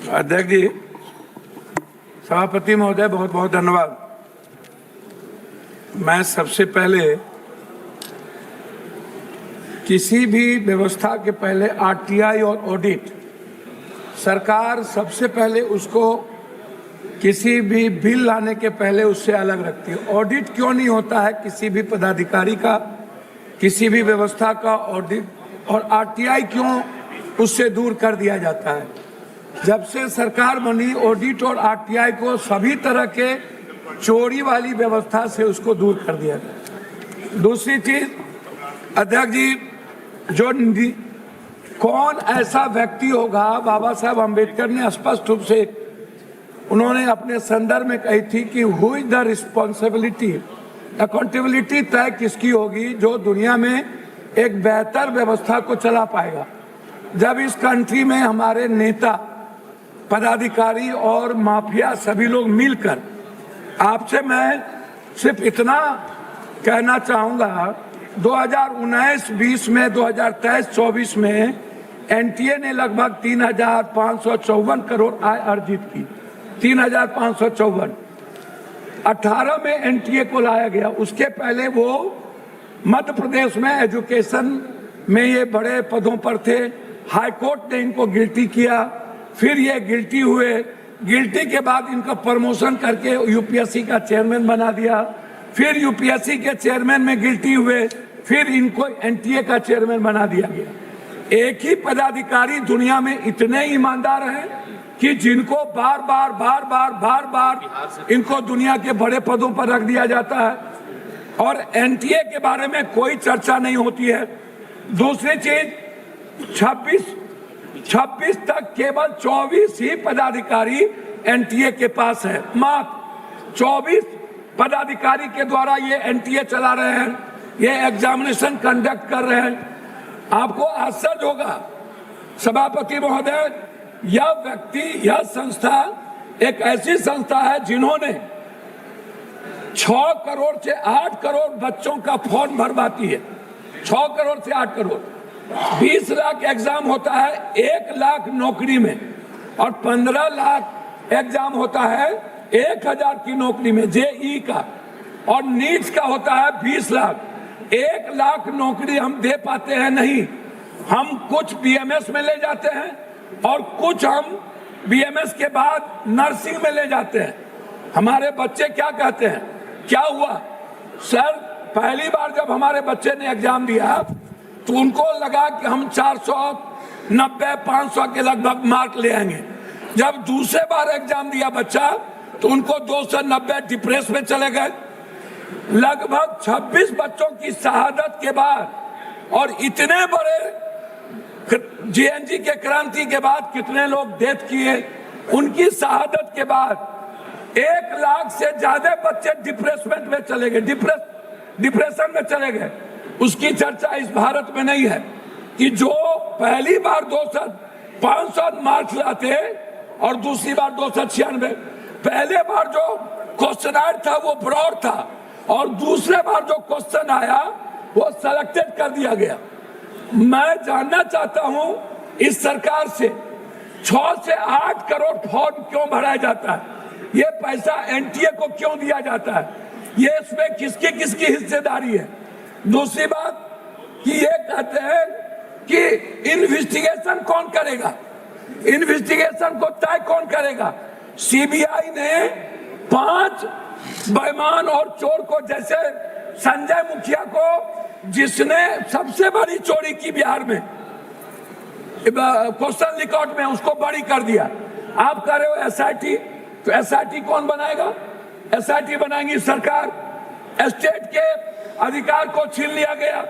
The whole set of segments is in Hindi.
अध्यक्ष जी, सभापति महोदय, बहुत बहुत धन्यवाद। मैं सबसे पहले किसी भी व्यवस्था के पहले आरटीआई और ऑडिट, सरकार सबसे पहले उसको किसी भी बिल लाने के पहले उससे अलग रखती है। ऑडिट क्यों नहीं होता है किसी भी पदाधिकारी का, किसी भी व्यवस्था का ऑडिट, और आरटीआई क्यों उससे दूर कर दिया जाता है? जब से सरकार बनी, ऑडिट और आरटीआई को सभी तरह के चोरी वाली व्यवस्था से उसको दूर कर दिया गया। दूसरी चीज, अध्यक्ष जी, कौन ऐसा व्यक्ति होगा, बाबा साहब अम्बेडकर ने स्पष्ट रूप से उन्होंने अपने संदर्भ में कही थी कि who is the responsibility, accountability तय किसकी होगी जो दुनिया में एक बेहतर व्यवस्था को चला पाएगा। जब इस कंट्री में हमारे नेता, पदाधिकारी और माफिया सभी लोग मिलकर, आपसे मैं सिर्फ इतना कहना चाहूँगा, 2019-20 में, 2023-24 में एनटीए ने लगभग 3,554 करोड़ आय अर्जित की। 3,554 18 में एनटीए को लाया गया। उसके पहले वो मध्य प्रदेश में एजुकेशन में ये बड़े पदों पर थे। हाई कोर्ट ने इनको गिल्टी किया, फिर ये गिल्टी हुए। गिल्टी के बाद इनका प्रमोशन करके यूपीएससी का चेयरमैन बना दिया, फिर यूपीएससी के चेयरमैन में गिल्टी हुए, फिर इनको एनटीए का चेयरमैन बना दिया गया। एक ही पदाधिकारी दुनिया में इतने ईमानदार हैं कि जिनको बार बार इनको दुनिया के बड़े पदों पर रख दिया जाता है और एनटीए के बारे में कोई चर्चा नहीं होती है। दूसरी चीज, 26 तक केवल 24 ही पदाधिकारी एनटीए के पास है। मात्र 24 पदाधिकारी के द्वारा ये एनटीए चला रहे हैं, ये एग्जामिनेशन कंडक्ट कर रहे हैं। आपको आश्चर्य होगा सभापति महोदय, यह व्यक्ति, यह संस्था एक ऐसी संस्था है जिन्होंने 6 करोड़ से 8 करोड़ बच्चों का फॉर्म भरवाती है। 6 करोड़ से 8 करोड़, 20 लाख एग्जाम होता है 1 लाख नौकरी में, और 15 लाख एग्जाम होता है 1000 की नौकरी में जेई का, और नीट्स का होता है 20 लाख। 1 लाख नौकरी हम दे पाते हैं नहीं। हम कुछ बीएमएस में ले जाते हैं और कुछ हम बीएमएस के बाद नर्सिंग में ले जाते हैं। हमारे बच्चे क्या कहते हैं, क्या हुआ सर, पहली बार जब हमारे बच्चे ने एग्जाम दिया तो उनको लगा कि हम 490-500 के लगभग मार्क ले आएंगे। जब दूसरे बार एग्जाम दिया बच्चा तो उनको 290 डिप्रेस में चले गए। लगभग 26 बच्चों की शहादत के बाद और इतने बड़े जेएनजी के क्रांति के बाद कितने लोग डेथ किए, उनकी शहादत के बाद 1 लाख से ज्यादा बच्चे डिप्रेसमेंट में चले गए, डिप्रेशन में चले गए। उसकी चर्चा इस भारत में नहीं है कि जो पहली बार 500 मार्क्स लाते और दूसरी बार 296, पहले बार जो क्वेश्चन था वो ब्रॉड था और दूसरे बार जो क्वेश्चन आया वो सेलेक्टेड कर दिया गया। मैं जानना चाहता हूं इस सरकार से 6 से 8 करोड़ फॉर्म क्यों भराया जाता है, ये पैसा एनटीए को क्यों दिया जाता है, ये इसमें किसकी हिस्सेदारी है। दूसरी बात कि ये कहते हैं कि इन्वेस्टिगेशन कौन करेगा, इन्वेस्टिगेशन को तय कौन करेगा। सीबीआई ने 5 बेईमान और चोर को, जैसे संजय मुखिया को जिसने सबसे बड़ी चोरी की बिहार में क्वेश्चन रिकॉर्ड में, उसको बरी कर दिया। आप कह रहे हो एसआईटी, तो एसआईटी कौन बनाएगा, एसआईटी बनाएंगी सरकार। स्टेट के अधिकार को छीन लिया गया।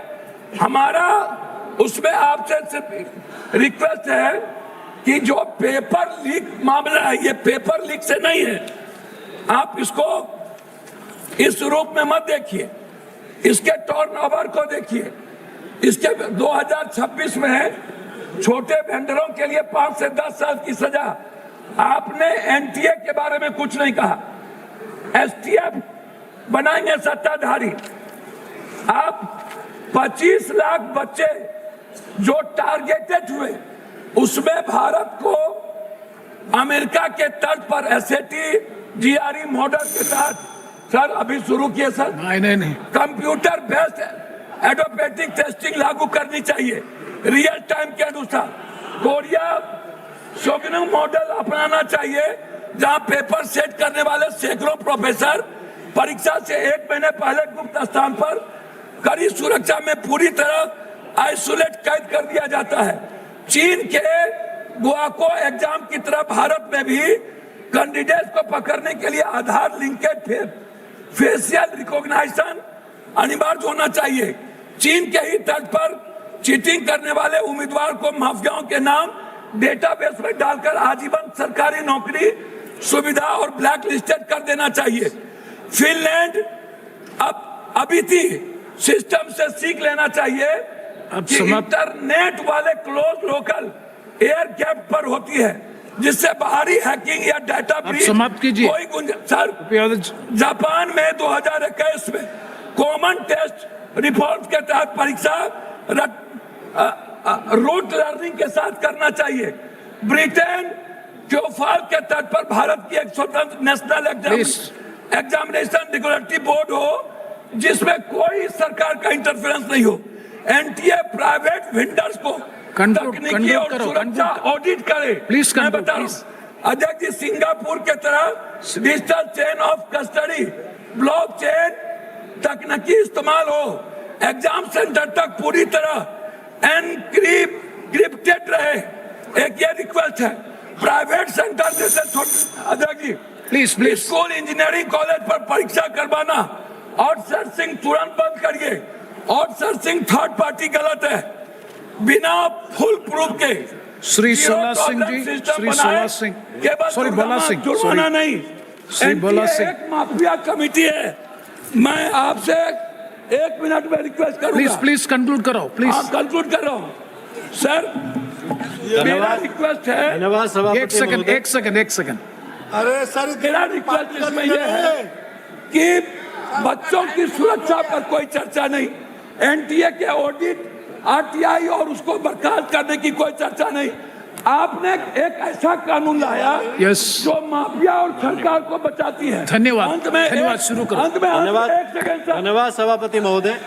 हमारा उसमें आपसे सिर्फ रिक्वेस्ट है कि जो पेपर लीक मामला है, ये पेपर लीक से नहीं है, आप इसको इस रूप में मत देखिए, इसके टर्नओवर को देखिए। इसके 2026 में छोटे वेंडरों के लिए 5 से 10 साल की सजा। आपने एनटीए के बारे में कुछ नहीं कहा। एसटीएफ बनाएंगे सत्ताधारी। आप 25 लाख बच्चे जो टारगेटेड हुए, उसमें भारत को अमेरिका के तर्ज पर एसएटी जीआरई मॉडल के साथ सर अभी शुरू किए सर। नहीं। कंप्यूटर बेस्ड एडोपेटिक टेस्टिंग लागू करनी चाहिए रियल टाइम के अनुसार। कोरिया शोगनम मॉडल अपनाना चाहिए जहां पेपर सेट करने वाले सैकड़ों प्रोफेसर परीक्षा से 1 महीने पहले गुप्त स्थान पर कड़ी सुरक्षा में पूरी तरह आइसोलेट कैद कर दिया जाता है। चीन के गुआको एग्जाम की तरह भारत में भी कैंडिडेट्स को पकड़ने के लिए आधार लिंकेज फेशियल रिकॉग्निशन अनिवार्य होना चाहिए। चीन के ही तर्ज पर चीटिंग करने वाले उम्मीदवार को माफियाओं के नाम डेटाबेस में डालकर आजीवन सरकारी नौकरी सुविधा और ब्लैक लिस्टेड कर देना चाहिए। फिनलैंड अभी थी सिस्टम से सीख लेना चाहिए कि इंटरनेट वाले क्लोज लोकल एयर गैप पर होती है जिससे बाहरी हैकिंग या डाटा ब्रीच कोई गुंजाइश। जापान में 2021 में कॉमन टेस्ट रिफॉर्म के तहत परीक्षा रूट लर्निंग के साथ करना चाहिए। ब्रिटेन क्योफाल के तट पर भारत की एक स्वतंत्र नेशनल एग्जामिनेशन रेगुलेटरी बोर्ड हो जिसमें कोई सरकार का इंटरफेरेंस नहीं हो। एनटीए प्राइवेट वेंडर्स को तकनीकी और सुरक्षा ऑडिट करे। मैं बता रहा हूं अध्यक्ष जी, सिंगापुर के तरह digital chain of custody blockchain तकनीकी इस्तेमाल हो। एग्जाम सेंटर तक पूरी तरह एनक्रिप्टेड रहे। एक ये रिक्वेस्ट है प्राइवेट सेंटर जैसे अध्यक्ष जी प्लीज स्कूल इंजीनियरिंग कॉलेज पर परीक्षा करवाना आउटसोर्सिंग तुरंत बंद करिए। आउटसोर्सिंग थर्ड पार्टी गलत है। बिना फुल प्रूफ के श्री सोला सिंह जी, श्री सोला सिंह, सॉरी भोला सिंह, जुर्माना नहीं। श्री भोला सिंह, एक माफिया कमेटी है। मैं आपसे 1 मिनट में रिक्वेस्ट करूंगा। प्लीज कंक्लूड करो प्लीज। कंक्लूड कर रहा हूं सर। मेरा रिक्वेस्ट है। धन्यवाद सभापति। एक सेकंड। अरे सर, मेरा रिक्वेस्ट इसमें यह है कि बच्चों की सुरक्षा पर कोई चर्चा नहीं। एनटीए के ऑडिट आरटीआई और उसको बर्खास्त करने की कोई चर्चा नहीं। आपने एक ऐसा कानून लाया जो माफिया और सरकार को बचाती है। धन्यवाद। शुरू करो। अंत में धन्यवाद सभापति महोदय।